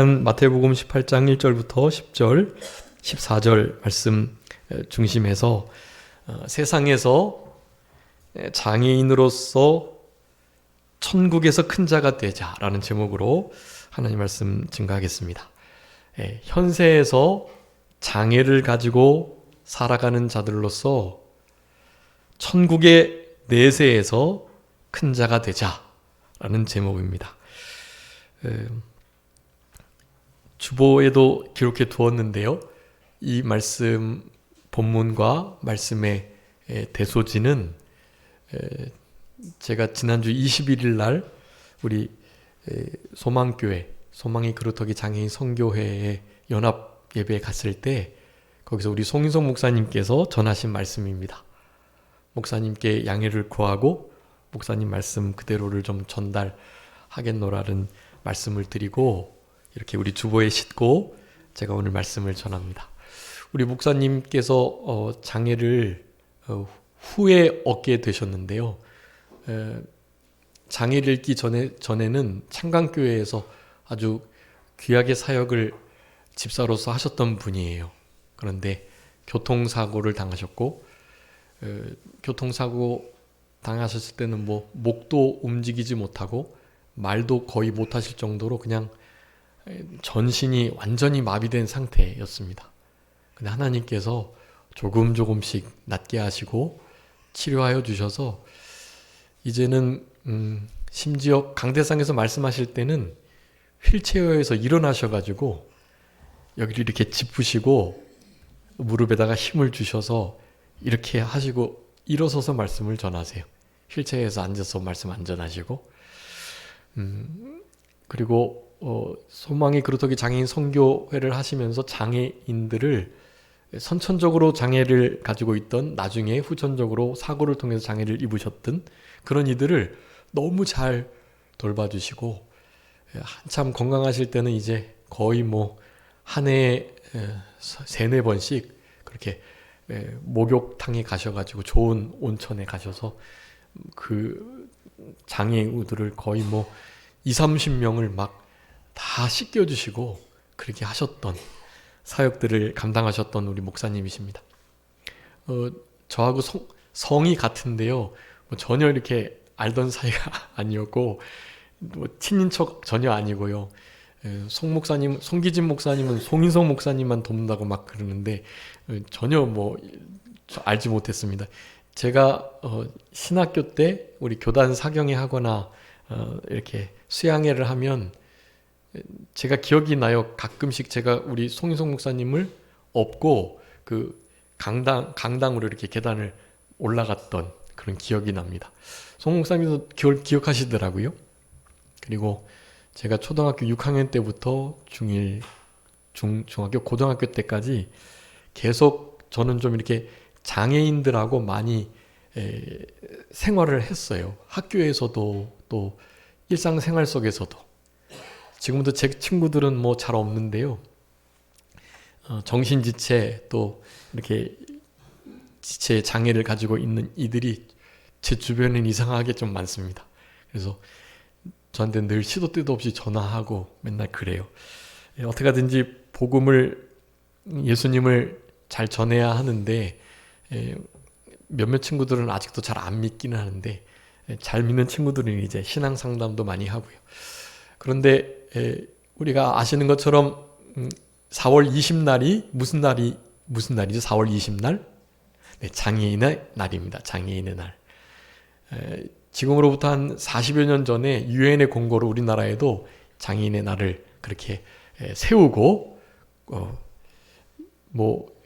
마태복음 18장 1절부터 10절, 14절 말씀 중심에서 세상에서 장애인으로서 천국에서 큰 자가 되자라는 제목으로 하나님 말씀 증거하겠습니다. 현세에서 장애를 가지고 살아가는 자들로서 천국의 내세에서 큰 자가 되자라는 제목입니다. 주보에도 기록해 두었는데요. 이 말씀 본문과 말씀의 대소지는 제가 지난주 21일 날 우리 소망교회, 소망이 그루터기 장애인 선교회의 연합 예배에 갔을 때 거기서 우리 송인성 목사님께서 전하신 말씀입니다. 목사님께 양해를 구하고 목사님 말씀 그대로를 좀 전달하겠노라는 말씀을 드리고 이렇게 우리 주보에 싣고 제가 오늘 말씀을 전합니다. 우리 목사님께서 장애를 후에 얻게 되셨는데요. 장애를 잃기 전에는 창강교회에서 아주 귀하게 사역을 집사로서 하셨던 분이에요. 그런데 교통사고를 당하셨고 교통사고 당하셨을 때는 목도 움직이지 못하고 말도 거의 못하실 정도로 그냥 전신이 완전히 마비된 상태였습니다. 근데 하나님께서 조금씩 낫게 하시고 치료하여 주셔서 이제는 심지어 강대상에서 말씀하실 때는 휠체어에서 일어나셔가지고 여기를 이렇게 짚으시고 무릎에다가 힘을 주셔서 이렇게 하시고 일어서서 말씀을 전하세요. 휠체어에서 앉아서 말씀 안 전하시고 그리고 소망이 그루터기 장애인 선교회를 하시면서 장애인들을 선천적으로 장애를 가지고 있던 나중에 후천적으로 사고를 통해서 장애를 입으셨던 그런 이들을 너무 잘 돌봐주시고 한참 건강하실 때는 이제 거의 한 해에 3-4번씩 그렇게 목욕탕에 가셔가지고 좋은 온천에 가셔서 그 장애우들을 거의 20-30명을 막 다 씻겨주시고 그렇게 하셨던 사역들을 감당하셨던 우리 목사님이십니다. 저하고 성이 같은데요. 전혀 이렇게 알던 사이가 아니었고 친인척 전혀 아니고요. 송기진 목사님은 송인성 목사님만 돕는다고 막 그러는데 전혀 알지 못했습니다. 제가 신학교 때 우리 교단 사경회 하거나 이렇게 수양회를 하면 제가 기억이 나요. 가끔씩 제가 우리 송인성 목사님을 업고 그 강당으로 이렇게 계단을 올라갔던 그런 기억이 납니다. 송 목사님도 기억하시더라고요. 그리고 제가 초등학교 6학년 때부터 중1, 중학교, 고등학교 때까지 계속 저는 좀 이렇게 장애인들하고 많이 생활을 했어요. 학교에서도 또 일상생활 속에서도. 지금도 제 친구들은 잘 없는데요. 정신지체 또 이렇게 지체 장애를 가지고 있는 이들이 제 주변엔 이상하게 좀 많습니다. 그래서 저한테 늘 시도 때도 없이 전화하고 맨날 그래요. 어떻게 하든지 복음을 예수님을 잘 전해야 하는데 몇몇 친구들은 아직도 잘 안 믿기는 하는데 잘 믿는 친구들은 이제 신앙 상담도 많이 하고요. 그런데 우리가 아시는 것처럼 4월 20날이 무슨 날이죠? 4월 20날? 네, 장애인의 날입니다. 장애인의 날. 지금으로부터 한 40여 년 전에 유엔의 공고로 우리나라에도 장애인의 날을 그렇게 세우고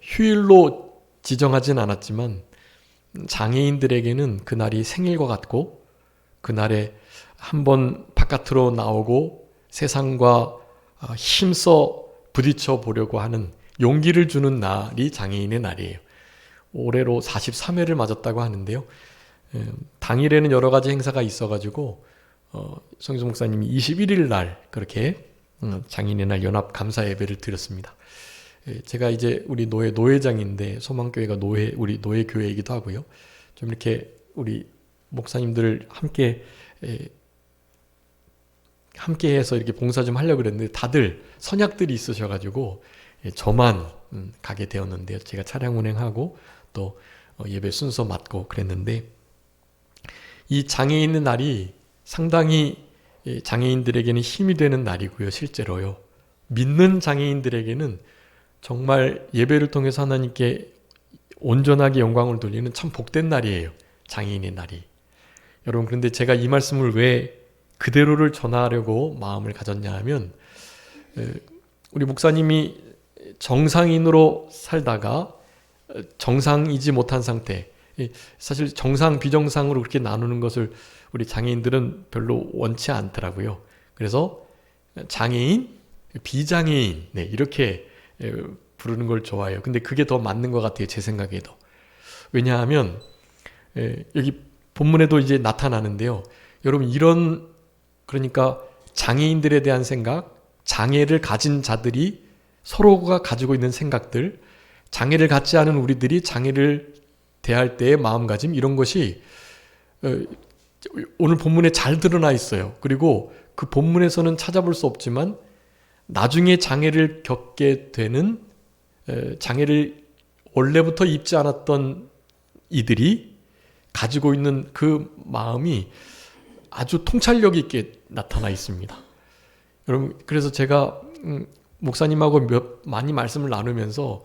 휴일로 지정하진 않았지만 장애인들에게는 그날이 생일과 같고 그날에 한번 바깥으로 나오고 세상과 힘써 부딪혀 보려고 하는 용기를 주는 날이 장애인의 날이에요. 올해로 43회를 맞았다고 하는데요. 당일에는 여러 가지 행사가 있어가지고 성희성 목사님이 21일 날 그렇게 장애인의 날 연합 감사 예배를 드렸습니다. 제가 이제 우리 노회장인데 소망교회가 우리 노회 교회이기도 하고요. 좀 이렇게 우리 목사님들 함께 함께해서 이렇게 봉사 좀 하려고 그랬는데 다들 선약들이 있으셔가지고 저만 가게 되었는데요. 제가 차량 운행하고 또 예배 순서 맡고 그랬는데 이 장애인의 날이 상당히 장애인들에게는 힘이 되는 날이고요. 실제로요. 믿는 장애인들에게는 정말 예배를 통해서 하나님께 온전하게 영광을 돌리는 참 복된 날이에요. 장애인의 날이. 여러분, 그런데 제가 이 말씀을 왜 그대로를 전하려고 마음을 가졌냐 하면 우리 목사님이 정상인으로 살다가 정상이지 못한 상태, 사실 정상 비정상으로 그렇게 나누는 것을 우리 장애인들은 별로 원치 않더라고요. 그래서 장애인, 비장애인 이렇게 부르는 걸 좋아해요. 근데 그게 더 맞는 것 같아요. 제 생각에도. 왜냐하면 여기 본문에도 이제 나타나는데요. 여러분, 이런 그러니까 장애인들에 대한 생각, 장애를 가진 자들이 서로가 가지고 있는 생각들, 장애를 갖지 않은 우리들이 장애를 대할 때의 마음가짐, 이런 것이 오늘 본문에 잘 드러나 있어요. 그리고 그 본문에서는 찾아볼 수 없지만 나중에 장애를 겪게 되는, 장애를 원래부터 입지 않았던 이들이 가지고 있는 그 마음이 아주 통찰력 있게 나타나 있습니다. 여러분, 그래서 제가 목사님하고 많이 말씀을 나누면서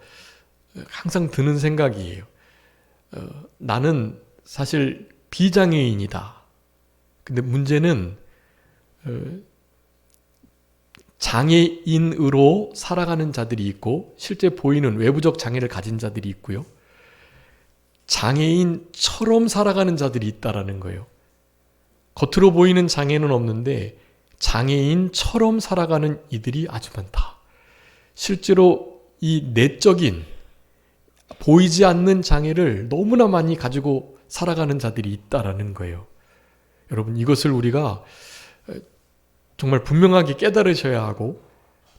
항상 드는 생각이에요. 나는 사실 비장애인이다. 근데 문제는 장애인으로 살아가는 자들이 있고 실제 보이는 외부적 장애를 가진 자들이 있고요. 장애인처럼 살아가는 자들이 있다라는 거예요. 겉으로 보이는 장애는 없는데 장애인처럼 살아가는 이들이 아주 많다. 실제로 이 내적인 보이지 않는 장애를 너무나 많이 가지고 살아가는 자들이 있다라는 거예요. 여러분, 이것을 우리가 정말 분명하게 깨달으셔야 하고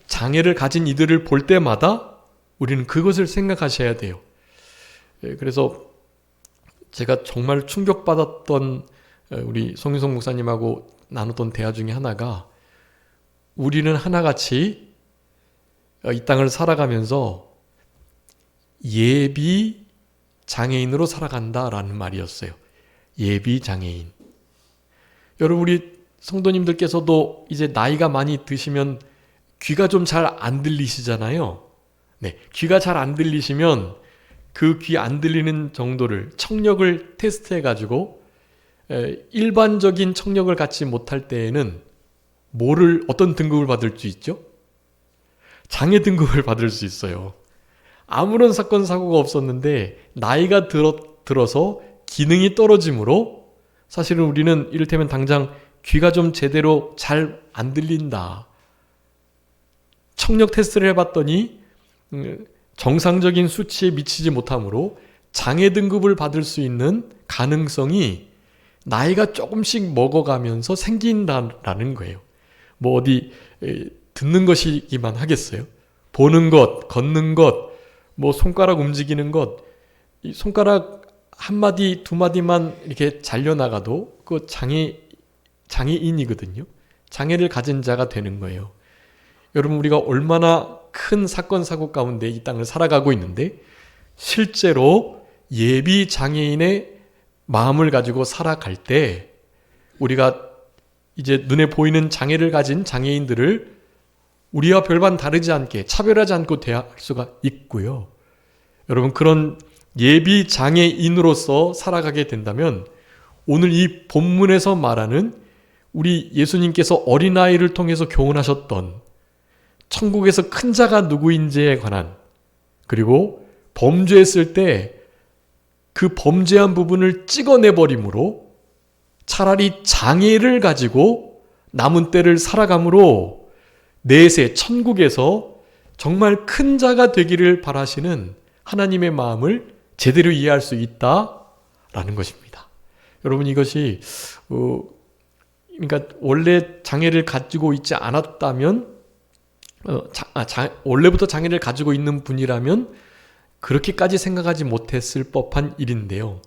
장애를 가진 이들을 볼 때마다 우리는 그것을 생각하셔야 돼요. 그래서 제가 정말 충격받았던 우리 송윤성 목사님하고 나눴던 대화 중에 하나가, 우리는 하나같이 이 땅을 살아가면서 예비 장애인으로 살아간다라는 말이었어요. 예비 장애인. 여러분, 우리 성도님들께서도 이제 나이가 많이 드시면 귀가 좀 잘 안 들리시잖아요. 귀가 잘 안 들리시면 그 귀 안 들리는 정도를, 청력을 테스트해 가지고 일반적인 청력을 갖지 못할 때에는 어떤 등급을 받을 수 있죠? 장애 등급을 받을 수 있어요. 아무런 사건 사고가 없었는데 나이가 들어서 기능이 떨어지므로 사실은 우리는 이를테면 당장 귀가 좀 제대로 잘 안 들린다. 청력 테스트를 해봤더니 정상적인 수치에 미치지 못하므로 장애 등급을 받을 수 있는 가능성이 나이가 조금씩 먹어가면서 생긴다라는 거예요. 뭐 어디 듣는 것이기만 하겠어요? 보는 것, 걷는 것, 뭐 손가락 움직이는 것, 이 손가락 한 마디 두 마디만 이렇게 잘려나가도 그 장애인이거든요. 장애를 가진 자가 되는 거예요. 여러분, 우리가 얼마나 큰 사건 사고 가운데 이 땅을 살아가고 있는데 실제로 예비 장애인의 마음을 가지고 살아갈 때 우리가 이제 눈에 보이는 장애를 가진 장애인들을 우리와 별반 다르지 않게 차별하지 않고 대할 수가 있고요. 여러분, 그런 예비 장애인으로서 살아가게 된다면 오늘 이 본문에서 말하는 우리 예수님께서 어린아이를 통해서 교훈하셨던 천국에서 큰 자가 누구인지에 관한, 그리고 범죄했을 때 그 범죄한 부분을 찍어내버림으로 차라리 장애를 가지고 남은 때를 살아감으로 내세 천국에서 정말 큰 자가 되기를 바라시는 하나님의 마음을 제대로 이해할 수 있다라는 것입니다. 여러분, 이것이 그러니까 원래 장애를 가지고 있지 않았다면 원래부터 장애를 가지고 있는 분이라면 그렇게까지 생각하지 못했을 법한 일인데요.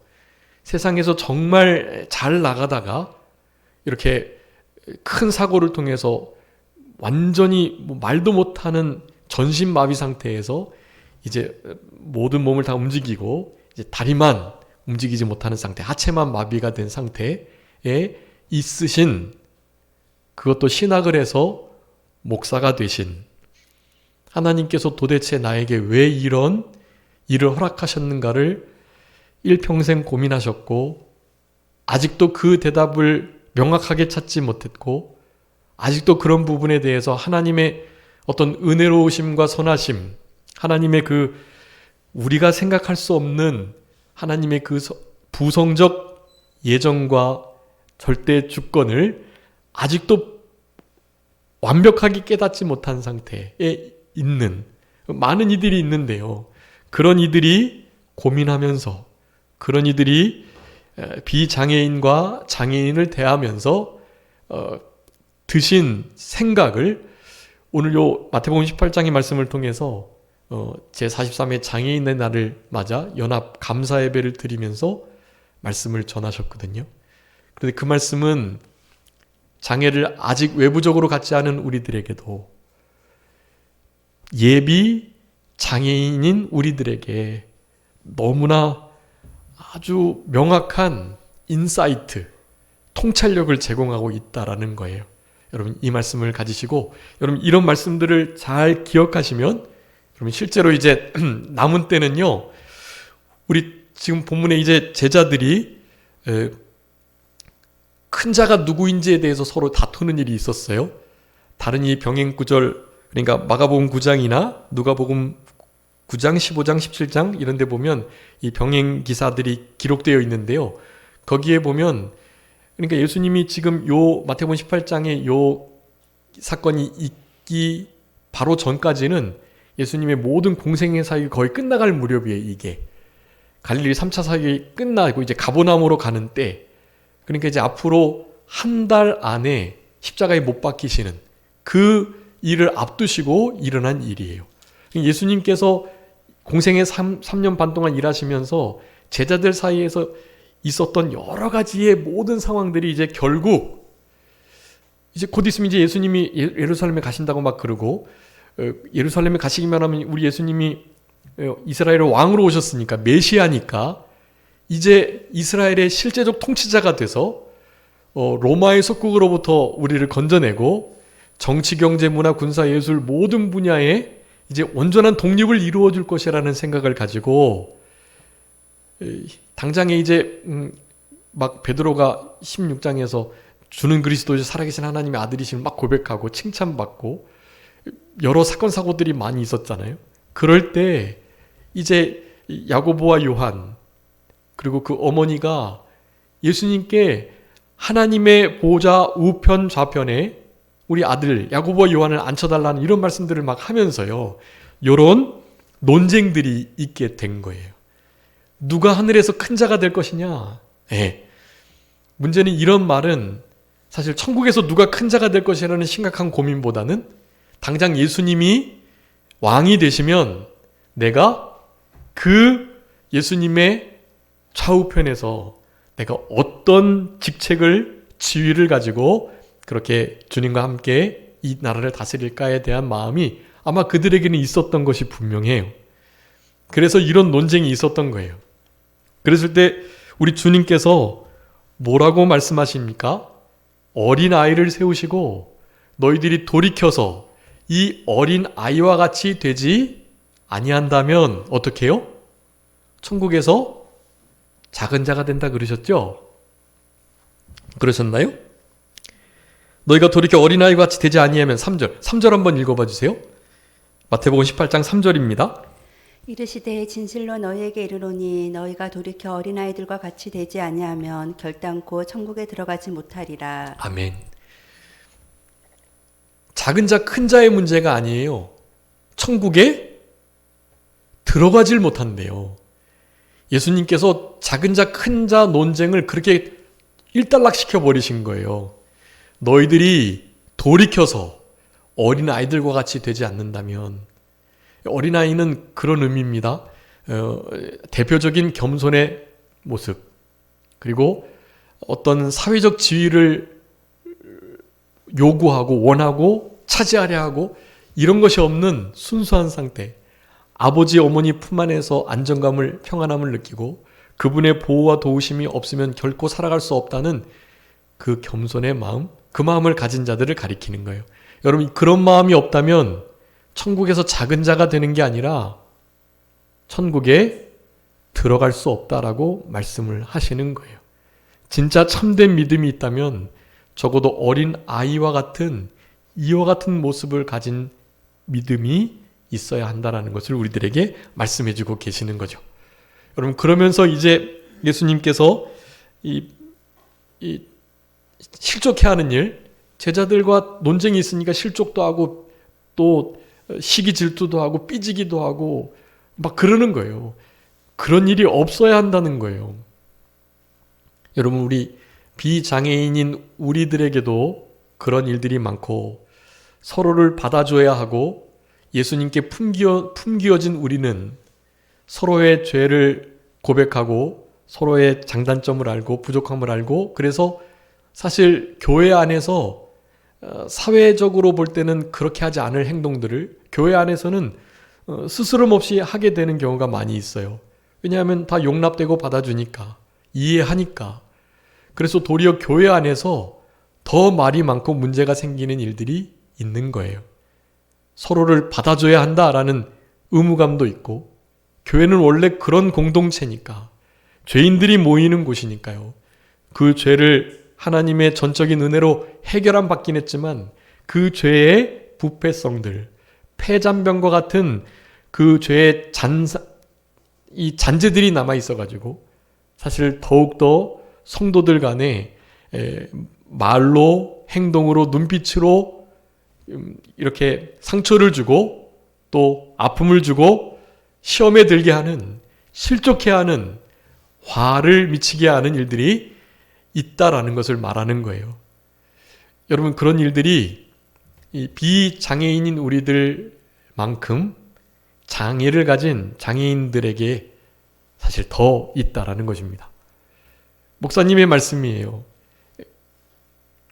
세상에서 정말 잘 나가다가 이렇게 큰 사고를 통해서 완전히 말도 못하는 전신마비 상태에서 이제 모든 몸을 다 움직이고 이제 다리만 움직이지 못하는 상태, 하체만 마비가 된 상태에 있으신, 그것도 신학을 해서 목사가 되신 하나님께서 도대체 나에게 왜 이런 일을 허락하셨는가를 일평생 고민하셨고, 아직도 그 대답을 명확하게 찾지 못했고, 아직도 그런 부분에 대해서 하나님의 어떤 은혜로우심과 선하심, 하나님의 그 우리가 생각할 수 없는 하나님의 그 부성적 예정과 절대 주권을 아직도 완벽하게 깨닫지 못한 상태에 있는 많은 이들이 있는데요. 그런 이들이 고민하면서, 그런 이들이 비장애인과 장애인을 대하면서 드신 생각을 오늘 요 마태복음 18장의 말씀을 통해서 제43회 장애인의 날을 맞아 연합 감사 예배를 드리면서 말씀을 전하셨거든요. 그런데 그 말씀은 장애를 아직 외부적으로 갖지 않은 우리들에게도, 예비 장애인인 우리들에게 너무나 아주 명확한 인사이트, 통찰력을 제공하고 있다라는 거예요. 여러분 이 말씀을 가지시고, 여러분 이런 말씀들을 잘 기억하시면, 여러분 실제로 이제 남은 때는요, 우리 지금 본문에 이제 제자들이 큰 자가 누구인지에 대해서 서로 다투는 일이 있었어요. 다른 이 병행 구절, 그러니까 마가복음 9장이나 누가복음 9장, 15장, 17장 이런 데 보면 이 병행 기사들이 기록되어 있는데요. 거기에 보면, 그러니까 예수님이 지금 요 마태복음 18장에 요 사건이 있기 바로 전까지는 예수님의 모든 공생의 사역이 거의 끝나갈 무렵이에요. 이게 갈릴리 3차 사역이 끝나고 이제 가버나움으로 가는 때, 그러니까 이제 앞으로 한 달 안에 십자가에 못 박히시는 그 일을 앞두시고 일어난 일이에요. 예수님께서 공생의 3년 반 동안 일하시면서 제자들 사이에서 있었던 여러 가지의 모든 상황들이 이제 결국 이제 곧 있으면 이제 예수님이 예루살렘에 가신다고 막 그러고, 예루살렘에 가시기만 하면 우리 예수님이 이스라엘의 왕으로 오셨으니까, 메시아니까 이제 이스라엘의 실제적 통치자가 돼서 로마의 속국으로부터 우리를 건져내고 정치, 경제, 문화, 군사, 예술 모든 분야에 이제 온전한 독립을 이루어 줄 것이라는 생각을 가지고, 당장에 이제 막 베드로가 16장에서 주는 그리스도의 살아계신 하나님의 아들이심을 막 고백하고 칭찬받고 여러 사건 사고들이 많이 있었잖아요. 그럴 때 이제 야고보와 요한, 그리고 그 어머니가 예수님께 하나님의 보좌 우편 좌편에 우리 아들 야고보와 요한을 앉혀달라는 이런 말씀들을 막 하면서요, 이런 논쟁들이 있게 된 거예요. 누가 하늘에서 큰 자가 될 것이냐? 문제는 이런 말은 사실 천국에서 누가 큰 자가 될 것이라는 심각한 고민보다는 당장 예수님이 왕이 되시면 내가 그 예수님의 좌우편에서 내가 어떤 직책을, 지위를 가지고 그렇게 주님과 함께 이 나라를 다스릴까에 대한 마음이 아마 그들에게는 있었던 것이 분명해요. 그래서 이런 논쟁이 있었던 거예요. 그랬을 때 우리 주님께서 뭐라고 말씀하십니까? 어린 아이를 세우시고 너희들이 돌이켜서 이 어린 아이와 같이 되지 아니한다면 어떻게 해요? 천국에서 작은 자가 된다 그러셨죠? 그러셨나요? 너희가 돌이켜 어린아이와 같이 되지 아니하면 3절 한번 읽어봐 주세요. 마태복음 18장 3절입니다. 이르시되 진실로 너희에게 이르노니 너희가 돌이켜 어린아이들과 같이 되지 아니하면 결단코 천국에 들어가지 못하리라. 아멘. 작은 자 큰 자의 문제가 아니에요. 천국에 들어가질 못한대요. 예수님께서 작은 자 큰 자 논쟁을 그렇게 일단락시켜 버리신 거예요. 너희들이 돌이켜서 어린아이들과 같이 되지 않는다면, 어린아이는 그런 의미입니다. 대표적인 겸손의 모습, 그리고 어떤 사회적 지위를 요구하고 원하고 차지하려 하고 이런 것이 없는 순수한 상태, 아버지 어머니 품 안에서 안정감을 평안함을 느끼고 그분의 보호와 도우심이 없으면 결코 살아갈 수 없다는 그 겸손의 마음, 그 마음을 가진 자들을 가리키는 거예요. 여러분, 그런 마음이 없다면 천국에서 작은 자가 되는 게 아니라 천국에 들어갈 수 없다라고 말씀을 하시는 거예요. 진짜 참된 믿음이 있다면 적어도 어린 아이와 같은 이와 같은 모습을 가진 믿음이 있어야 한다는 것을 우리들에게 말씀해 주고 계시는 거죠. 여러분, 그러면서 이제 예수님께서 이 실족해야 하는 일, 제자들과 논쟁이 있으니까 실족도 하고 또 시기 질투도 하고 삐지기도 하고 막 그러는 거예요. 그런 일이 없어야 한다는 거예요. 여러분, 우리 비장애인인 우리들에게도 그런 일들이 많고 서로를 받아줘야 하고 예수님께 품기어진 우리는 서로의 죄를 고백하고 서로의 장단점을 알고 부족함을 알고, 그래서 사실 교회 안에서 사회적으로 볼 때는 그렇게 하지 않을 행동들을 교회 안에서는 스스럼 없이 하게 되는 경우가 많이 있어요. 왜냐하면 다 용납되고 받아주니까, 이해하니까. 그래서 도리어 교회 안에서 더 말이 많고 문제가 생기는 일들이 있는 거예요. 서로를 받아줘야 한다라는 의무감도 있고, 교회는 원래 그런 공동체니까, 죄인들이 모이는 곳이니까요. 그 죄를 하나님의 전적인 은혜로 해결한 받긴 했지만 그 죄의 부패성들, 폐잔병과 같은 그 죄의 이 잔재들이 남아 있어가지고 사실 더욱더 성도들 간에 말로, 행동으로, 눈빛으로 이렇게 상처를 주고 또 아픔을 주고 시험에 들게 하는, 실족해 하는, 화를 미치게 하는 일들이 있다라는 것을 말하는 거예요. 여러분, 그런 일들이 이 비장애인인 우리들만큼 장애를 가진 장애인들에게 사실 더 있다라는 것입니다. 목사님의 말씀이에요.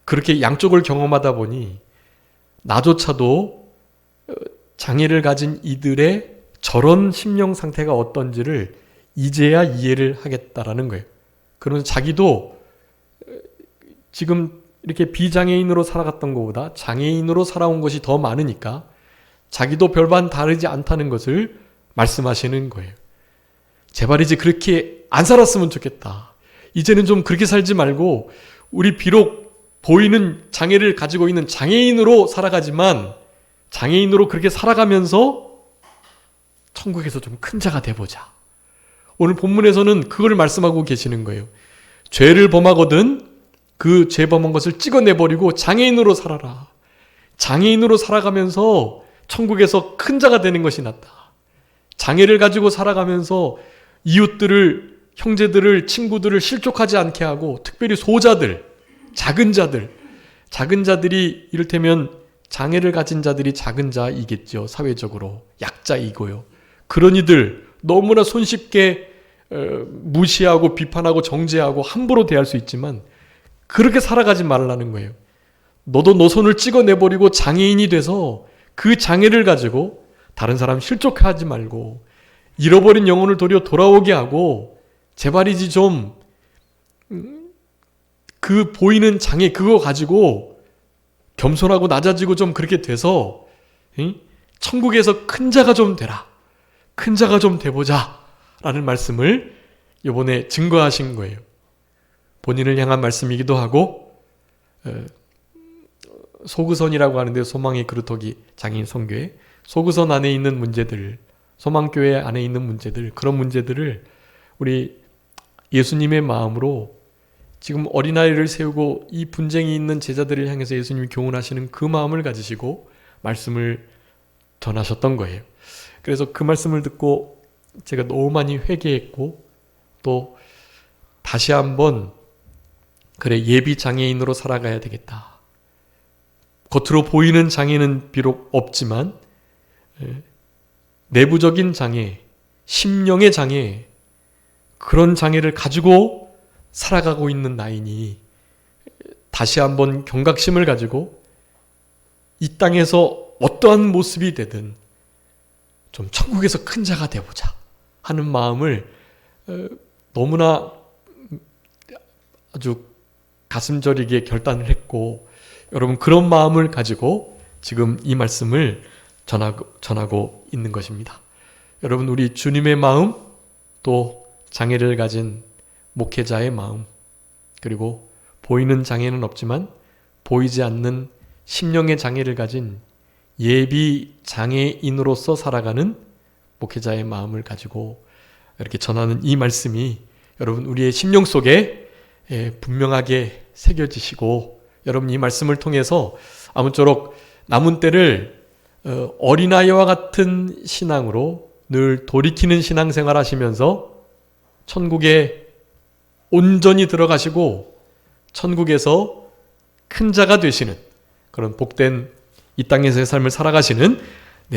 그렇게 양쪽을 경험하다 보니 나조차도 장애를 가진 이들의 저런 심령 상태가 어떤지를 이제야 이해를 하겠다라는 거예요. 그러면서 자기도 지금 이렇게 비장애인으로 살아갔던 것보다 장애인으로 살아온 것이 더 많으니까 자기도 별반 다르지 않다는 것을 말씀하시는 거예요. 제발 이제 그렇게 안 살았으면 좋겠다. 이제는 좀 그렇게 살지 말고 우리 비록 보이는 장애를 가지고 있는 장애인으로 살아가지만 장애인으로 그렇게 살아가면서 천국에서 좀 큰 자가 돼보자. 오늘 본문에서는 그걸 말씀하고 계시는 거예요. 죄를 범하거든 그 죄 범한 것을 찍어내버리고 장애인으로 살아라. 장애인으로 살아가면서 천국에서 큰 자가 되는 것이 낫다. 장애를 가지고 살아가면서 이웃들을, 형제들을, 친구들을 실족하지 않게 하고, 특별히 소자들, 작은 자들이 이를테면 장애를 가진 자들이 작은 자이겠죠. 사회적으로 약자이고요. 그런 이들 너무나 손쉽게 무시하고 비판하고 정죄하고 함부로 대할 수 있지만 그렇게 살아가지 말라는 거예요. 너도 노선을 찍어내버리고 장애인이 돼서 그 장애를 가지고 다른 사람 실족하지 말고 잃어버린 영혼을 도리어 돌아오게 하고, 제발이지 좀 그 보이는 장애 그거 가지고 겸손하고 낮아지고 좀 그렇게 돼서 천국에서 큰 자가 좀 되라. 큰 자가 좀 돼보자 라는 말씀을 이번에 증거하신 거예요. 본인을 향한 말씀이기도 하고, 소그선이라고 하는데 소망의 그루터기 장애인 선교회, 소그선 안에 있는 문제들, 소망교회 안에 있는 문제들, 그런 문제들을 우리 예수님의 마음으로 지금 어린아이를 세우고 이 분쟁이 있는 제자들을 향해서 예수님이 교훈하시는 그 마음을 가지시고 말씀을 전하셨던 거예요. 그래서 그 말씀을 듣고 제가 너무 많이 회개했고, 또 다시 한번 그래, 예비 장애인으로 살아가야 되겠다. 겉으로 보이는 장애는 비록 없지만 내부적인 장애, 심령의 장애, 그런 장애를 가지고 살아가고 있는 나이니 다시 한번 경각심을 가지고 이 땅에서 어떠한 모습이 되든 좀 천국에서 큰 자가 되보자 하는 마음을 너무나 아주 가슴 저리게 결단을 했고, 여러분 그런 마음을 가지고 지금 이 말씀을 전하고 있는 것입니다. 여러분, 우리 주님의 마음, 또 장애를 가진 목회자의 마음, 그리고 보이는 장애는 없지만 보이지 않는 심령의 장애를 가진 예비 장애인으로서 살아가는 목회자의 마음을 가지고 이렇게 전하는 이 말씀이 여러분 우리의 심령 속에 분명하게 새겨지시고, 여러분 이 말씀을 통해서 아무쪼록 남은 때를 어린아이와 같은 신앙으로 늘 돌이키는 신앙생활 하시면서 천국에 온전히 들어가시고 천국에서 큰 자가 되시는 그런 복된 이 땅에서의 삶을 살아가시는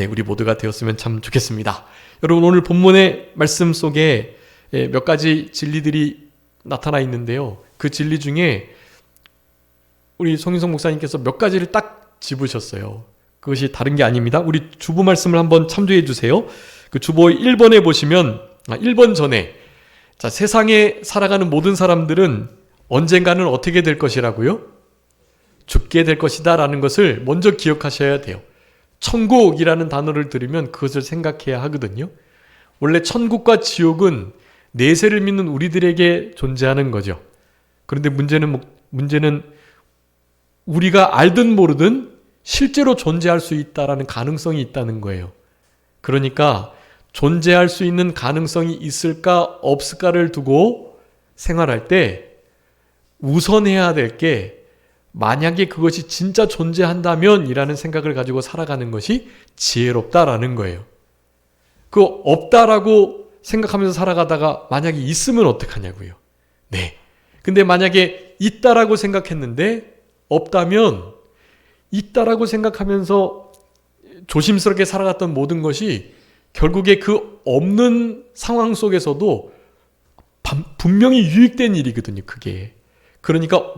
우리 모두가 되었으면 참 좋겠습니다. 여러분, 오늘 본문의 말씀 속에 몇 가지 진리들이 나타나 있는데요. 그 진리 중에 우리 송인성 목사님께서 몇 가지를 딱 짚으셨어요. 그것이 다른 게 아닙니다. 우리 주보 말씀을 한번 참조해 주세요. 그 주보 1번에 보시면 1번 전에 세상에 살아가는 모든 사람들은 언젠가는 어떻게 될 것이라고요? 죽게 될 것이다 라는 것을 먼저 기억하셔야 돼요. 천국이라는 단어를 들으면 그것을 생각해야 하거든요. 원래 천국과 지옥은 내세를 믿는 우리들에게 존재하는 거죠. 그런데 문제는 우리가 알든 모르든 실제로 존재할 수 있다라는 가능성이 있다는 거예요. 그러니까 존재할 수 있는 가능성이 있을까 없을까를 두고 생활할 때 우선해야 될 게, 만약에 그것이 진짜 존재한다면 이라는 생각을 가지고 살아가는 것이 지혜롭다라는 거예요. 그 없다라고 생각하면서 살아가다가 만약에 있으면 어떡하냐고요. 근데 만약에 있다라고 생각했는데 없다면, 있다라고 생각하면서 조심스럽게 살아갔던 모든 것이 결국에 그 없는 상황 속에서도 분명히 유익된 일이거든요, 그게. 그러니까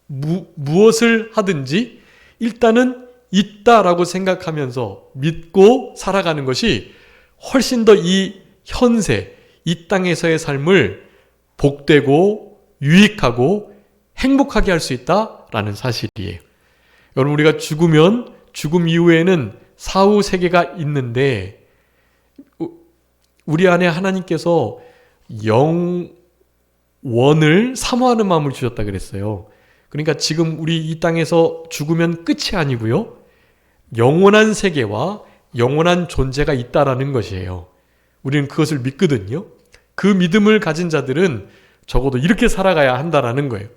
무엇을 하든지 일단은 있다라고 생각하면서 믿고 살아가는 것이 훨씬 더 이 현세, 이 땅에서의 삶을 복되고 유익하고 행복하게 할 수 있다라는 사실이에요. 여러분, 우리가 죽으면 죽음 이후에는 사후 세계가 있는데, 우리 안에 하나님께서 영원을 사모하는 마음을 주셨다 그랬어요. 그러니까 지금 우리 이 땅에서 죽으면 끝이 아니고요, 영원한 세계와 영원한 존재가 있다라는 것이에요. 우리는 그것을 믿거든요. 그 믿음을 가진 자들은 적어도 이렇게 살아가야 한다라는 거예요.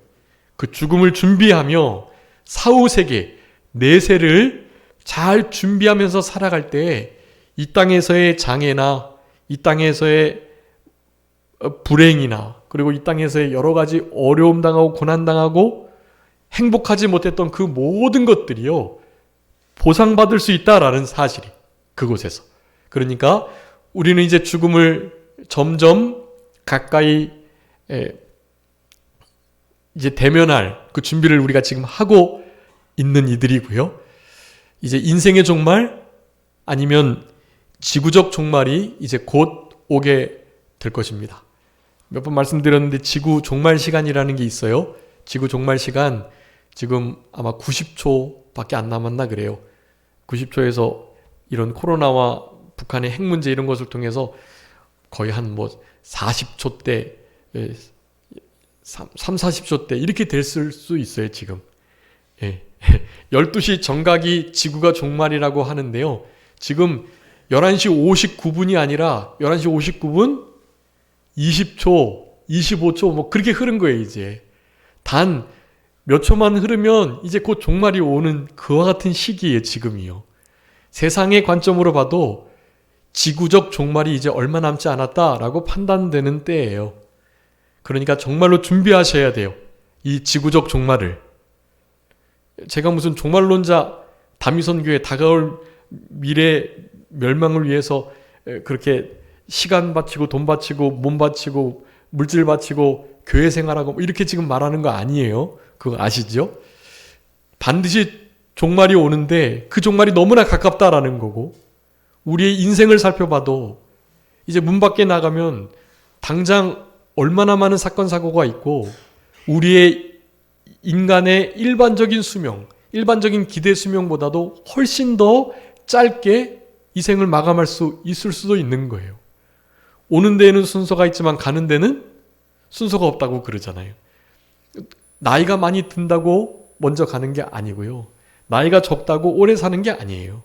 그 죽음을 준비하며 사후 세계, 내세를 잘 준비하면서 살아갈 때 이 땅에서의 장애나 이 땅에서의 불행이나, 그리고 이 땅에서의 여러 가지 어려움 당하고 고난 당하고 행복하지 못했던 그 모든 것들이요, 보상받을 수 있다라는 사실이 그곳에서. 그러니까 우리는 이제 죽음을 점점 가까이 이제 대면할 그 준비를 우리가 지금 하고 있는 이들이고요. 이제 인생의 종말, 아니면 지구적 종말이 이제 곧 오게 될 것입니다. 몇 번 말씀드렸는데 지구 종말 시간이라는 게 있어요. 지구 종말 시간 지금 아마 90초밖에 안 남았나 그래요. 90초에서 이런 코로나와 북한의 핵 문제 이런 것을 통해서 거의 한 40초 대, 40초 대 이렇게 됐을 수 있어요, 지금. 12시 정각이 지구가 종말이라고 하는데요. 지금 11시 59분이 아니라 11시 59분, 20초, 25초 그렇게 흐른 거예요, 이제. 단 몇 초만 흐르면 이제 곧 종말이 오는 그와 같은 시기에 지금이요. 세상의 관점으로 봐도 지구적 종말이 이제 얼마 남지 않았다라고 판단되는 때예요. 그러니까 정말로 준비하셔야 돼요. 이 지구적 종말을. 제가 무슨 종말론자 다미선교회 다가올 미래 멸망을 위해서 그렇게 시간 바치고 돈 바치고 몸 바치고 물질 바치고 교회 생활하고 이렇게 지금 말하는 거 아니에요. 그거 아시죠? 반드시 종말이 오는데 그 종말이 너무나 가깝다라는 거고, 우리의 인생을 살펴봐도 이제 문 밖에 나가면 당장 얼마나 많은 사건 사고가 있고, 우리의 인간의 일반적인 수명, 일반적인 기대 수명보다도 훨씬 더 짧게 이 생을 마감할 수 있을 수도 있는 거예요. 오는 데에는 순서가 있지만 가는 데는 순서가 없다고 그러잖아요. 나이가 많이 든다고 먼저 가는 게 아니고요. 나이가 적다고 오래 사는 게 아니에요.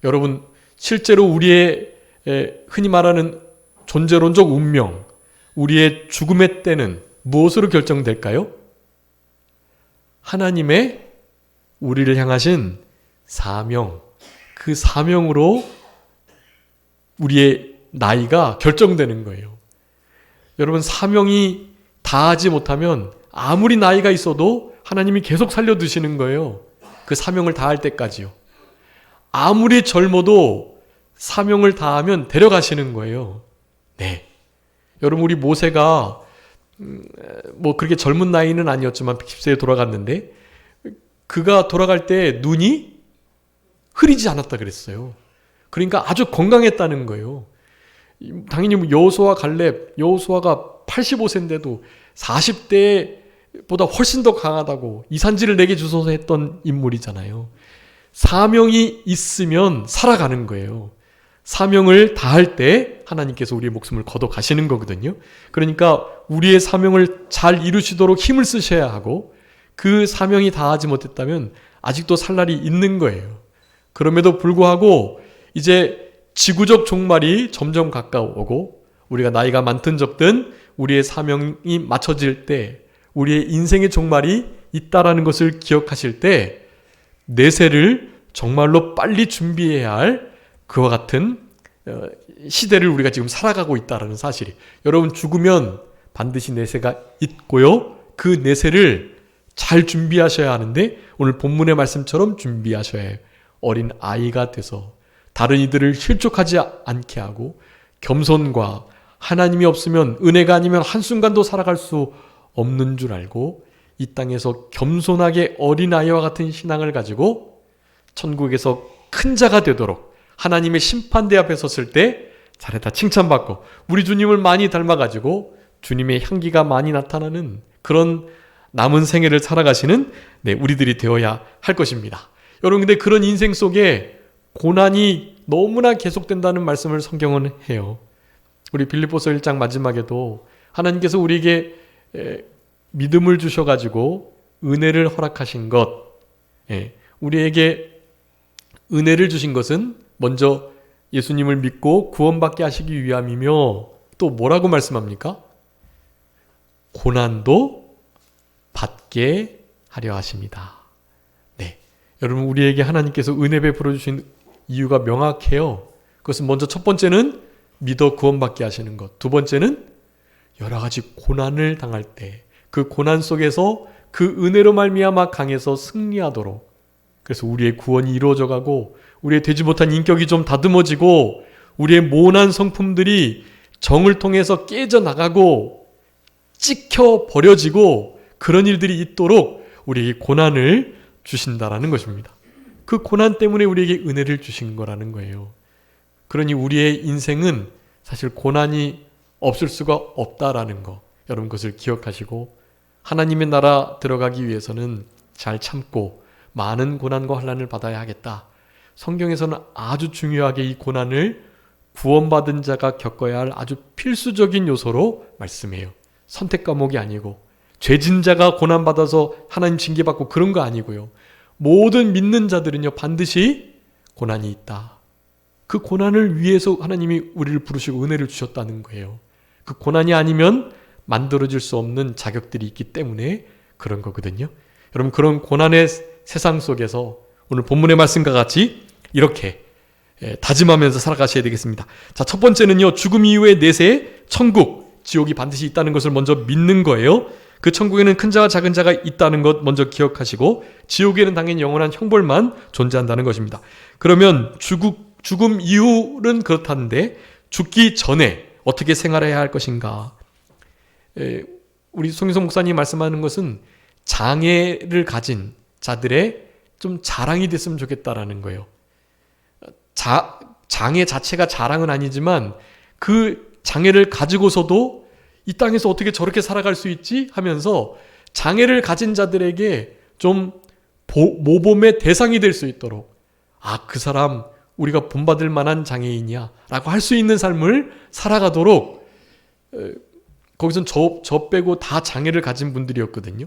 여러분, 실제로 우리의 흔히 말하는 존재론적 운명, 우리의 죽음의 때는 무엇으로 결정될까요? 하나님의 우리를 향하신 사명, 그 사명으로 우리의 나이가 결정되는 거예요. 여러분, 사명이 다하지 못하면 아무리 나이가 있어도 하나님이 계속 살려두시는 거예요. 그 사명을 다할 때까지요. 아무리 젊어도 사명을 다하면 데려가시는 거예요. 네. 여러분, 우리 모세가 뭐 그렇게 젊은 나이는 아니었지만 110세에 돌아갔는데, 그가 돌아갈 때 눈이 흐리지 않았다 그랬어요. 그러니까 아주 건강했다는 거예요. 당연히 여호수아 갈렙, 여호수아가 85세인데도 40대보다 훨씬 더 강하다고 이산지를 내게 주소서 했던 인물이잖아요. 사명이 있으면 살아가는 거예요. 사명을 다할 때 하나님께서 우리의 목숨을 걷어 가시는 거거든요. 그러니까 우리의 사명을 잘 이루시도록 힘을 쓰셔야 하고, 그 사명이 다하지 못했다면 아직도 살 날이 있는 거예요. 그럼에도 불구하고 이제 지구적 종말이 점점 가까워오고, 우리가 나이가 많든 적든 우리의 사명이 맞춰질 때, 우리의 인생의 종말이 있다라는 것을 기억하실 때, 내세를 정말로 빨리 준비해야 할 그와 같은 시대를 우리가 지금 살아가고 있다는 사실이, 여러분, 죽으면 반드시 내세가 있고요, 그 내세를 잘 준비하셔야 하는데, 오늘 본문의 말씀처럼 준비하셔야 해요. 어린 아이가 돼서 다른 이들을 실족하지 않게 하고, 겸손과 하나님이 없으면, 은혜가 아니면 한순간도 살아갈 수 없는 줄 알고, 이 땅에서 겸손하게 어린아이와 같은 신앙을 가지고 천국에서 큰 자가 되도록, 하나님의 심판대 앞에 섰을 때 잘했다 칭찬받고, 우리 주님을 많이 닮아가지고 주님의 향기가 많이 나타나는 그런 남은 생애를 살아가시는 우리들이 되어야 할 것입니다. 여러분, 근데 그런 인생 속에 고난이 너무나 계속된다는 말씀을 성경은 해요. 우리 빌립보서 1장 마지막에도 하나님께서 우리에게 믿음을 주셔가지고 은혜를 허락하신 것, 우리에게 은혜를 주신 것은 먼저 예수님을 믿고 구원받게 하시기 위함이며, 또 뭐라고 말씀합니까? 고난도 받게 하려 하십니다. 네, 여러분, 우리에게 하나님께서 은혜 베풀어 주신 이유가 명확해요. 그것은 먼저 첫 번째는 믿어 구원받게 하시는 것, 두 번째는 여러 가지 고난을 당할 때 그 고난 속에서 그 은혜로 말미암아 강해서 승리하도록, 그래서 우리의 구원이 이루어져 가고, 우리의 되지 못한 인격이 좀 다듬어지고, 우리의 모난 성품들이 정을 통해서 깨져나가고 찍혀 버려지고, 그런 일들이 있도록 우리에게 고난을 주신다라는 것입니다. 그 고난 때문에 우리에게 은혜를 주신 거라는 거예요. 그러니 우리의 인생은 사실 고난이 없을 수가 없다라는 거, 여러분, 그것을 기억하시고, 하나님의 나라 들어가기 위해서는 잘 참고 많은 고난과 환난을 받아야 하겠다. 성경에서는 아주 중요하게 이 고난을 구원받은 자가 겪어야 할 아주 필수적인 요소로 말씀해요. 선택 과목이 아니고, 죄진 자가 고난받아서 하나님 징계받고 그런 거 아니고요. 모든 믿는 자들은요, 반드시 고난이 있다. 그 고난을 위해서 하나님이 우리를 부르시고 은혜를 주셨다는 거예요. 그 고난이 아니면 만들어질 수 없는 자격들이 있기 때문에 그런 거거든요. 여러분, 그런 고난의 세상 속에서 오늘 본문의 말씀과 같이 이렇게 다짐하면서 살아가셔야 되겠습니다. 자, 첫 번째는요, 죽음 이후의 내세, 천국, 지옥이 반드시 있다는 것을 먼저 믿는 거예요. 그 천국에는 큰 자와 작은 자가 있다는 것 먼저 기억하시고, 지옥에는 당연히 영원한 형벌만 존재한다는 것입니다. 그러면 죽음 이후는 그렇다는데, 죽기 전에 어떻게 생활해야 할 것인가? 우리 송유성 목사님이 말씀하는 것은 장애를 가진 자들의 좀 자랑이 됐으면 좋겠다라는 거예요. 장애 자체가 자랑은 아니지만 그 장애를 가지고서도 이 땅에서 어떻게 저렇게 살아갈 수 있지 하면서 장애를 가진 자들에게 좀 모범의 대상이 될 수 있도록, 아, 그 사람 우리가 본받을 만한 장애인이야 라고 할 수 있는 삶을 살아가도록, 거기선 저 빼고 다 장애를 가진 분들이었거든요.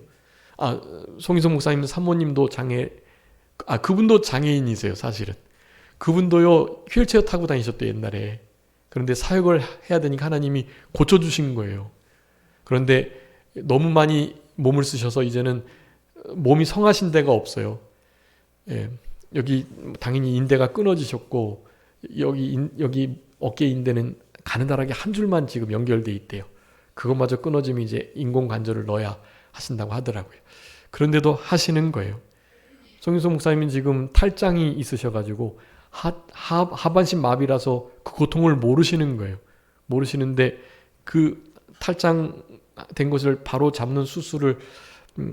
송희성 목사님 사모님도 그분도 장애인이세요. 사실은 그분도요 휠체어 타고 다니셨대요 옛날에. 그런데 사역을 해야 되니까 하나님이 고쳐주신 거예요. 그런데 너무 많이 몸을 쓰셔서 이제는 몸이 성하신 데가 없어요. 예, 여기 당연히 인대가 끊어지셨고 여기 어깨 인대는 가느다랗게 한 줄만 지금 연결돼 있대요. 그것마저 끊어지면 이제 인공관절을 넣어야 하신다고 하더라고요. 그런데도 하시는 거예요. 송윤성 목사님은 지금 탈장이 있으셔가지고 하반신 마비라서 그 고통을 모르시는 거예요. 모르시는데 그 탈장된 것을 바로 잡는 수술을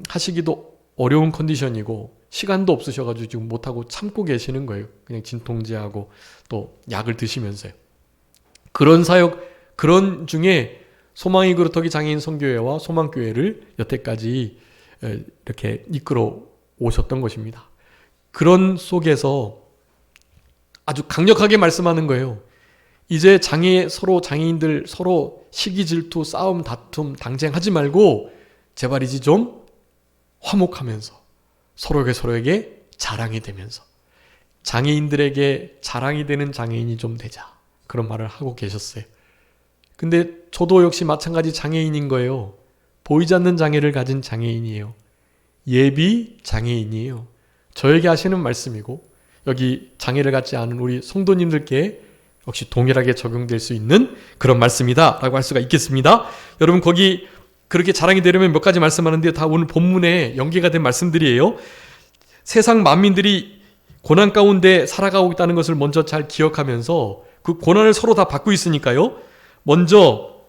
하시기도 어려운 컨디션이고 시간도 없으셔가지고 지금 못하고 참고 계시는 거예요. 그냥 진통제하고 또 약을 드시면서요. 그런 사역, 그런 중에 소망이 그루터기 장애인 선교회와 소망교회를 여태까지 이렇게 이끌어 오셨던 것입니다. 그런 속에서 아주 강력하게 말씀하는 거예요. 이제 장애인들 서로 시기 질투, 싸움, 다툼, 당쟁하지 말고 제발이지 좀 화목하면서 서로에게 자랑이 되면서 장애인들에게 자랑이 되는 장애인이 좀 되자. 그런 말을 하고 계셨어요. 근데 저도 역시 마찬가지 장애인인 거예요. 보이지 않는 장애를 가진 장애인이에요. 예비 장애인이에요. 저에게 하시는 말씀이고 여기 장애를 갖지 않은 우리 성도님들께 역시 동일하게 적용될 수 있는 그런 말씀이다 라고 할 수가 있겠습니다. 여러분 거기 그렇게 자랑이 되려면 몇 가지 말씀하는데 다 오늘 본문에 연계가 된 말씀들이에요. 세상 만민들이 고난 가운데 살아가고 있다는 것을 먼저 잘 기억하면서 그 고난을 서로 다 받고 있으니까요. 먼저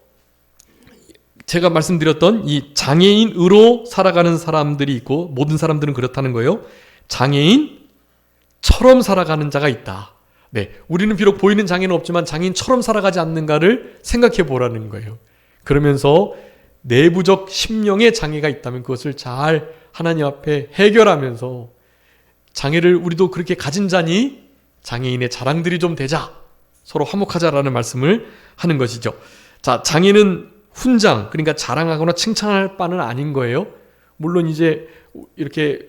제가 말씀드렸던 이 장애인으로 살아가는 사람들이 있고 모든 사람들은 그렇다는 거예요. 장애인처럼 살아가는 자가 있다. 네, 우리는 비록 보이는 장애는 없지만 장애인처럼 살아가지 않는가를 생각해 보라는 거예요. 그러면서 내부적 심령의 장애가 있다면 그것을 잘 하나님 앞에 해결하면서 장애를 우리도 그렇게 가진 자니 장애인의 자랑들이 좀 되자. 서로 화목하자라는 말씀을 하는 것이죠. 자, 장애는 훈장, 그러니까 자랑하거나 칭찬할 바는 아닌 거예요. 물론 이제 이렇게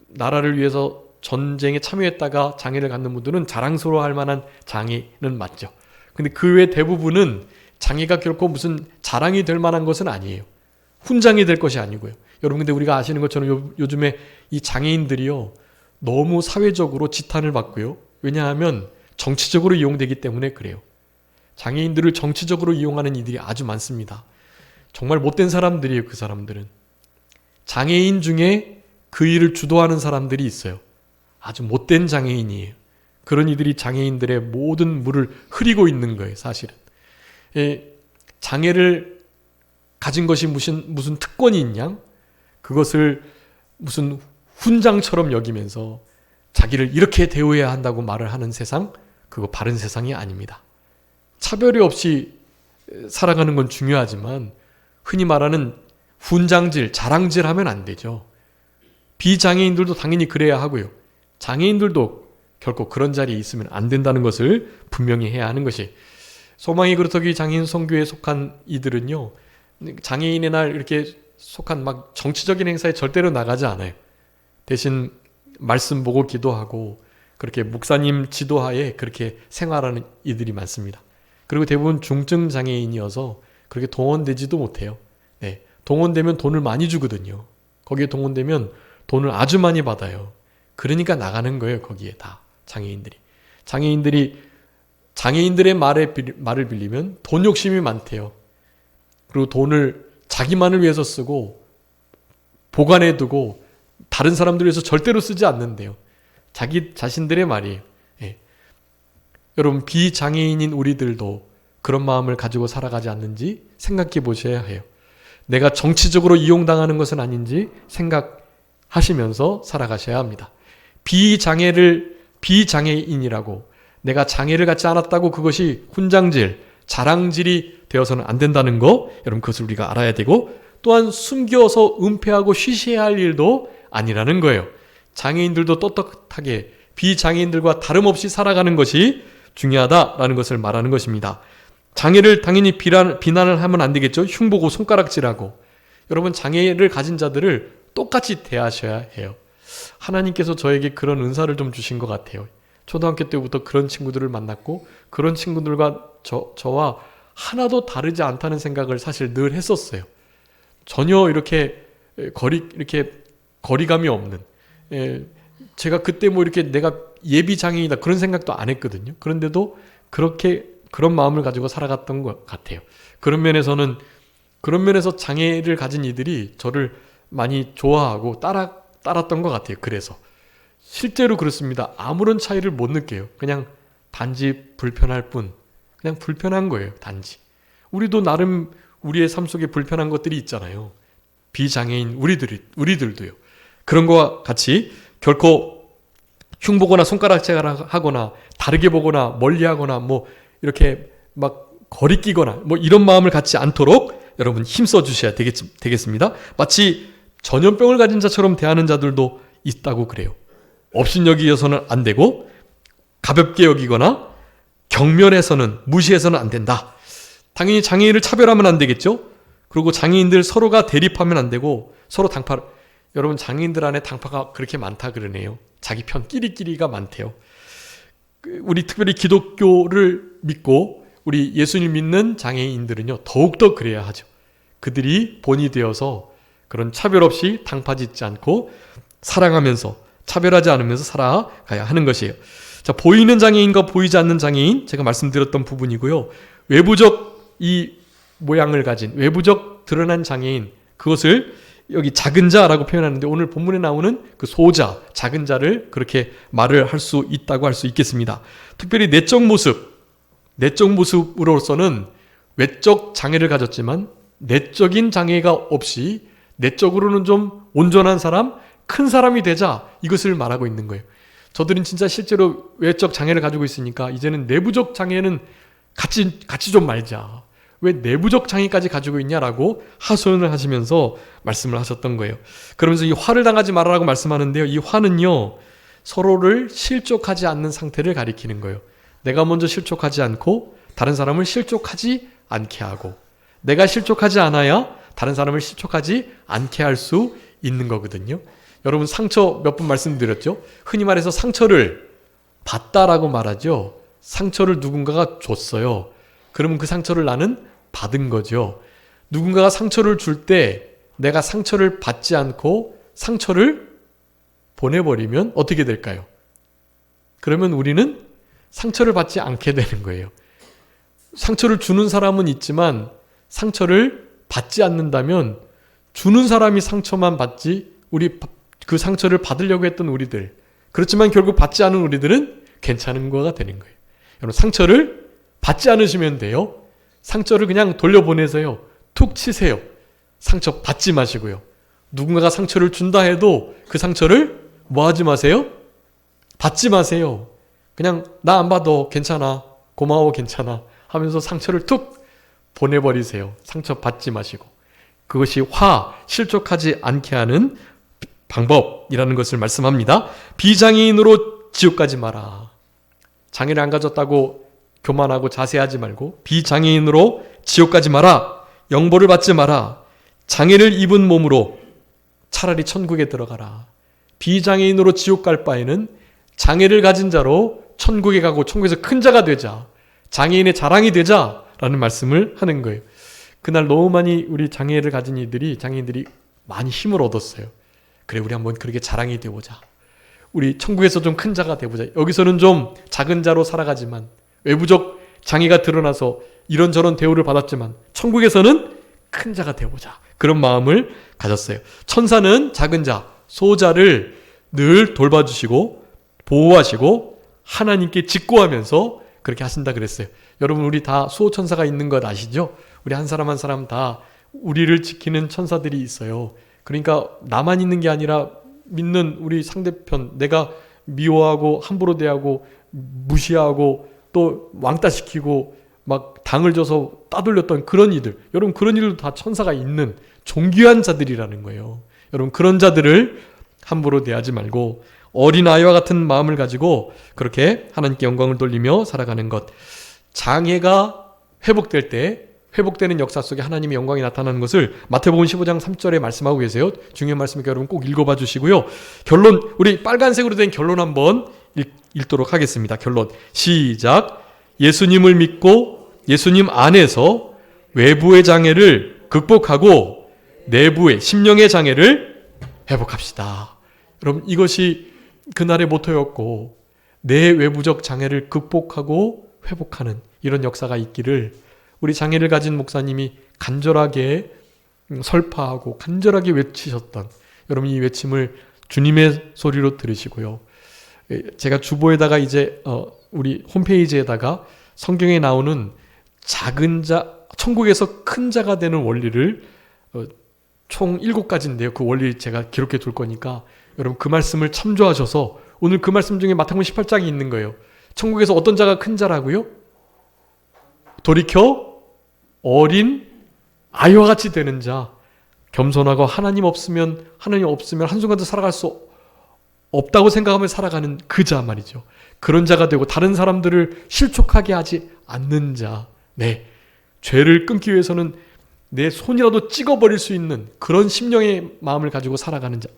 나라를 위해서 전쟁에 참여했다가 장애를 갖는 분들은 자랑스러워할 만한 장애는 맞죠. 근데 그 외 대부분은 장애가 결코 무슨 자랑이 될 만한 것은 아니에요. 훈장이 될 것이 아니고요. 여러분 근데 우리가 아시는 것처럼 요즘에 이 장애인들이요 너무 사회적으로 지탄을 받고요. 왜냐하면 정치적으로 이용되기 때문에 그래요. 장애인들을 정치적으로 이용하는 이들이 아주 많습니다. 정말 못된 사람들이에요. 그 사람들은. 장애인 중에 그 일을 주도하는 사람들이 있어요. 아주 못된 장애인이에요. 그런 이들이 장애인들의 모든 물을 흐리고 있는 거예요. 사실은. 장애를 가진 것이 무슨 특권이 있냐? 그것을 무슨 훈장처럼 여기면서 자기를 이렇게 대우해야 한다고 말을 하는 세상, 그거 바른 세상이 아닙니다. 차별이 없이 살아가는 건 중요하지만 흔히 말하는 훈장질, 자랑질 하면 안 되죠. 비장애인들도 당연히 그래야 하고요. 장애인들도 결코 그런 자리에 있으면 안 된다는 것을 분명히 해야 하는 것이, 소망이 그루터기 장애인 선교회에 속한 이들은요, 장애인의 날 이렇게 속한 막 정치적인 행사에 절대로 나가지 않아요. 대신 말씀 보고 기도하고 그렇게 목사님 지도하에 그렇게 생활하는 이들이 많습니다. 그리고 대부분 중증 장애인이어서 그렇게 동원되지도 못해요. 네, 동원되면 돈을 많이 주거든요. 거기에 동원되면 돈을 아주 많이 받아요. 그러니까 나가는 거예요. 거기에 다 장애인들이. 장애인들의 말을 빌리면 돈 욕심이 많대요. 그리고 돈을 자기만을 위해서 쓰고 보관해두고 다른 사람들을 위해서 절대로 쓰지 않는데요. 자기 자신들의 말이에요. 예. 여러분 비장애인인 우리들도 그런 마음을 가지고 살아가지 않는지 생각해 보셔야 해요. 내가 정치적으로 이용당하는 것은 아닌지 생각하시면서 살아가셔야 합니다. 비장애인이라고, 내가 장애를 갖지 않았다고 그것이 훈장질, 자랑질이 되어서는 안 된다는 거, 여러분 그것을 우리가 알아야 되고, 또한 숨겨서 은폐하고 쉬쉬해야 할 일도 아니라는 거예요. 장애인들도 떳떳하게 비장애인들과 다름없이 살아가는 것이 중요하다라는 것을 말하는 것입니다. 장애를 당연히 비난을 하면 안 되겠죠. 흉보고 손가락질하고. 여러분 장애를 가진 자들을 똑같이 대하셔야 해요. 하나님께서 저에게 그런 은사를 좀 주신 것 같아요. 초등학교 때부터 그런 친구들을 만났고 그런 친구들과 저와 하나도 다르지 않다는 생각을 사실 늘 했었어요. 전혀 이렇게 거리감이 없는, 제가 그때 뭐 이렇게 내가 예비 장애인이다 그런 생각도 안 했거든요. 그런데도 그런 마음을 가지고 살아갔던 것 같아요. 그런 면에서 장애를 가진 이들이 저를 많이 좋아하고 따랐던 것 같아요. 그래서 실제로 그렇습니다. 아무런 차이를 못 느껴요. 그냥 단지 불편할 뿐. 그냥 불편한 거예요. 단지. 우리도 나름 우리의 삶 속에 불편한 것들이 있잖아요. 비장애인 우리들도요. 그런 거와 같이 결코 흉보거나 손가락질하거나 다르게 보거나 멀리하거나 뭐 이렇게 막 거리 끼거나 뭐 이런 마음을 갖지 않도록 여러분 힘써 주셔야 되겠습니다. 마치 전염병을 가진 자처럼 대하는 자들도 있다고 그래요. 업신여기서는 안 되고 가볍게 여기거나 경멸해서는 무시해서는 안 된다. 당연히 장애인을 차별하면 안 되겠죠. 그리고 장애인들 서로가 대립하면 안 되고 서로 여러분 장애인들 안에 당파가 그렇게 많다 그러네요. 자기 편 끼리끼리가 많대요. 우리 특별히 기독교를 믿고 우리 예수님 믿는 장애인들은요 더욱더 그래야 하죠. 그들이 본이 되어서 그런 차별 없이 당파짓지 않고 사랑하면서 차별하지 않으면서 살아가야 하는 것이에요. 자, 보이는 장애인과 보이지 않는 장애인, 제가 말씀드렸던 부분이고요. 외부적 이 모양을 가진 외부적 드러난 장애인, 그것을 여기 작은 자라고 표현하는데 오늘 본문에 나오는 그 소자, 작은 자를 그렇게 말을 할 수 있다고 할 수 있겠습니다. 특별히 내적 모습으로서는 외적 장애를 가졌지만 내적인 장애가 없이 내적으로는 좀 온전한 사람, 큰 사람이 되자, 이것을 말하고 있는 거예요. 저들은 진짜 실제로 외적 장애를 가지고 있으니까 이제는 내부적 장애는 같이 좀 말자. 왜 내부적 장애까지 가지고 있냐라고 하소연을 하시면서 말씀을 하셨던 거예요. 그러면서 이 화를 당하지 말아라고 말씀하는데요. 이 화는요, 서로를 실족하지 않는 상태를 가리키는 거예요. 내가 먼저 실족하지 않고 다른 사람을 실족하지 않게 하고, 내가 실족하지 않아야 다른 사람을 실족하지 않게 할 수 있는 거거든요. 여러분 상처 몇 번 말씀드렸죠? 흔히 말해서 상처를 받다라고 말하죠. 상처를 누군가가 줬어요. 그러면 그 상처를 나는 받은 거죠. 누군가가 상처를 줄 때 내가 상처를 받지 않고 상처를 보내버리면 어떻게 될까요? 그러면 우리는 상처를 받지 않게 되는 거예요. 상처를 주는 사람은 있지만 상처를 받지 않는다면 주는 사람이 상처만 받지, 우리 그 상처를 받으려고 했던 우리들, 그렇지만 결국 받지 않은 우리들은 괜찮은 거가 되는 거예요. 여러분 상처를 받지 않으시면 돼요. 상처를 그냥 돌려보내세요. 툭 치세요. 상처 받지 마시고요. 누군가가 상처를 준다 해도 그 상처를 뭐 하지 마세요? 받지 마세요. 그냥 나 안 받아, 괜찮아, 고마워, 괜찮아 하면서 상처를 툭 보내버리세요. 상처 받지 마시고. 그것이 실족하지 않게 하는 방법이라는 것을 말씀합니다. 비장애인으로 지옥 가지 마라. 장애를 안 가졌다고 교만하고 자세하지 말고 비장애인으로 지옥 가지 마라. 영보를 받지 마라. 장애를 입은 몸으로 차라리 천국에 들어가라. 비장애인으로 지옥 갈 바에는 장애를 가진 자로 천국에 가고 천국에서 큰 자가 되자. 장애인의 자랑이 되자라는 말씀을 하는 거예요. 그날 너무 많이 우리 장애를 가진 장애인들이 많이 힘을 얻었어요. 그래, 우리 한번 그렇게 자랑이 되보자. 우리 천국에서 좀 큰 자가 되보자. 여기서는 좀 작은 자로 살아가지만 외부적 장애가 드러나서 이런저런 대우를 받았지만 천국에서는 큰 자가 되보자. 그런 마음을 가졌어요. 천사는 작은 자, 소자를 늘 돌봐주시고 보호하시고 하나님께 직고하면서 그렇게 하신다 그랬어요. 여러분 우리 다 수호천사가 있는 것 아시죠? 우리 한 사람 한 사람 다 우리를 지키는 천사들이 있어요. 그러니까 나만 있는 게 아니라 믿는 우리 상대편, 내가 미워하고 함부로 대하고 무시하고 또 왕따시키고 막 당을 줘서 따돌렸던 그런 이들, 여러분 그런 일도 다 천사가 있는 존귀한 자들이라는 거예요. 여러분 그런 자들을 함부로 대하지 말고 어린아이와 같은 마음을 가지고 그렇게 하나님께 영광을 돌리며 살아가는 것. 장애가 회복될 때 회복되는 역사 속에 하나님의 영광이 나타나는 것을 마태복음 15장 3절에 말씀하고 계세요. 중요한 말씀이니까 여러분 꼭 읽어봐 주시고요. 결론, 우리 빨간색으로 된 결론 한번 읽도록 하겠습니다. 결론 시작. 예수님을 믿고 예수님 안에서 외부의 장애를 극복하고 내부의 심령의 장애를 회복합시다. 여러분 이것이 그날의 모토였고 내 외부적 장애를 극복하고 회복하는 이런 역사가 있기를 우리 장애를 가진 목사님이 간절하게 설파하고 간절하게 외치셨던 여러분 이 외침을 주님의 소리로 들으시고요. 제가 주보에다가 이제 우리 홈페이지에다가 성경에 나오는 작은 자, 천국에서 큰 자가 되는 원리를 총 7가지인데요. 그 원리 제가 기록해 둘 거니까 여러분 그 말씀을 참조하셔서 오늘 그 말씀 중에 마태복음 18장이 있는 거예요. 천국에서 어떤 자가 큰 자라고요? 돌이켜 어린 아이와 같이 되는 자, 겸손하고 하나님 없으면 한순간도 살아갈 수 없다고 생각하며 살아가는 그 자 말이죠. 그런 자가 되고 다른 사람들을 실족하게 하지 않는 자. 네, 죄를 끊기 위해서는 내 손이라도 찍어버릴 수 있는 그런 심령의 마음을 가지고 살아가는 자.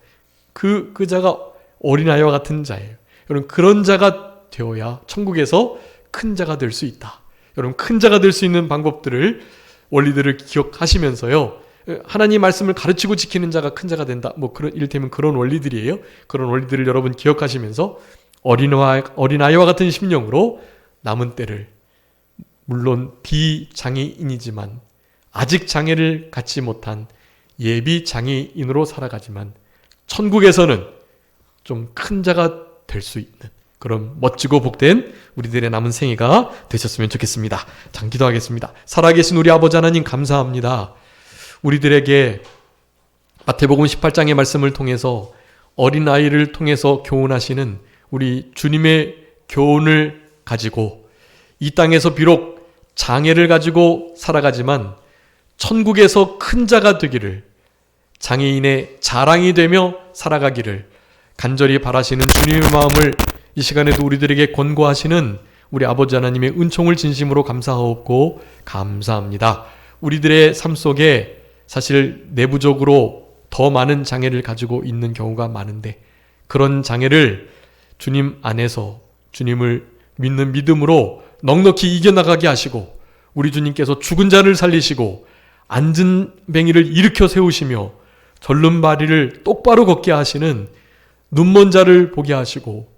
그 자가 어린아이와 같은 자예요. 여러분 그런 자가 되어야 천국에서 큰 자가 될 수 있다. 여러분 큰 자가 될 수 있는 방법들을 원리들을 기억하시면서요. 하나님 말씀을 가르치고 지키는 자가 큰 자가 된다. 뭐 그런 이를테면 그런 원리들이에요. 그런 원리들을 여러분 기억하시면서 어린아이와 같은 심령으로 남은 때를 물론 비장애인이지만 아직 장애를 갖지 못한 예비 장애인으로 살아가지만 천국에서는 좀 큰 자가 될 수 있는 그런 멋지고 복된 우리들의 남은 생애가 되셨으면 좋겠습니다. 자, 기도하겠습니다. 살아계신 우리 아버지 하나님 감사합니다. 우리들에게 마태복음 18장의 말씀을 통해서 어린아이를 통해서 교훈하시는 우리 주님의 교훈을 가지고 이 땅에서 비록 장애를 가지고 살아가지만 천국에서 큰 자가 되기를, 장애인의 자랑이 되며 살아가기를 간절히 바라시는 주님의 마음을 이 시간에도 우리들에게 권고하시는 우리 아버지 하나님의 은총을 진심으로 감사하옵고 감사합니다. 우리들의 삶 속에 사실 내부적으로 더 많은 장애를 가지고 있는 경우가 많은데 그런 장애를 주님 안에서 주님을 믿는 믿음으로 넉넉히 이겨나가게 하시고 우리 주님께서 죽은 자를 살리시고 앉은 뱅이를 일으켜 세우시며 절름발이를 똑바로 걷게 하시는 눈먼 자를 보게 하시고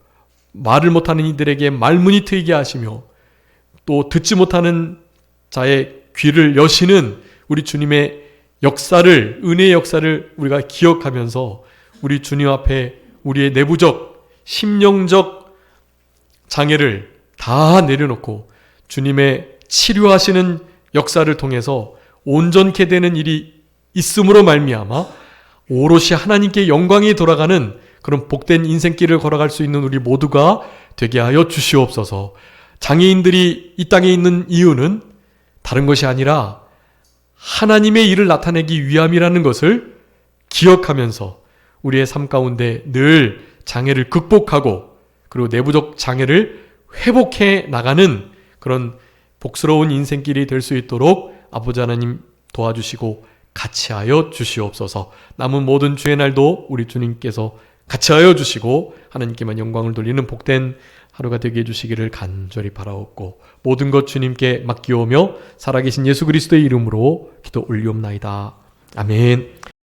말을 못하는 이들에게 말문이 트이게 하시며 또 듣지 못하는 자의 귀를 여시는 우리 주님의 역사를, 은혜의 역사를 우리가 기억하면서 우리 주님 앞에 우리의 내부적, 심령적 장애를 다 내려놓고 주님의 치료하시는 역사를 통해서 온전케 되는 일이 있음으로 말미암아 오롯이 하나님께 영광이 돌아가는 그런 복된 인생길을 걸어갈 수 있는 우리 모두가 되게 하여 주시옵소서. 장애인들이 이 땅에 있는 이유는 다른 것이 아니라 하나님의 일을 나타내기 위함이라는 것을 기억하면서 우리의 삶 가운데 늘 장애를 극복하고 그리고 내부적 장애를 회복해 나가는 그런 복스러운 인생길이 될 수 있도록 아버지 하나님 도와주시고 같이 하여 주시옵소서. 남은 모든 주의 날도 우리 주님께서 같이 하여 주시고 하나님께만 영광을 돌리는 복된 하루가 되게 해주시기를 간절히 바라옵고 모든 것 주님께 맡기오며 살아계신 예수 그리스도의 이름으로 기도 올리옵나이다. 아멘.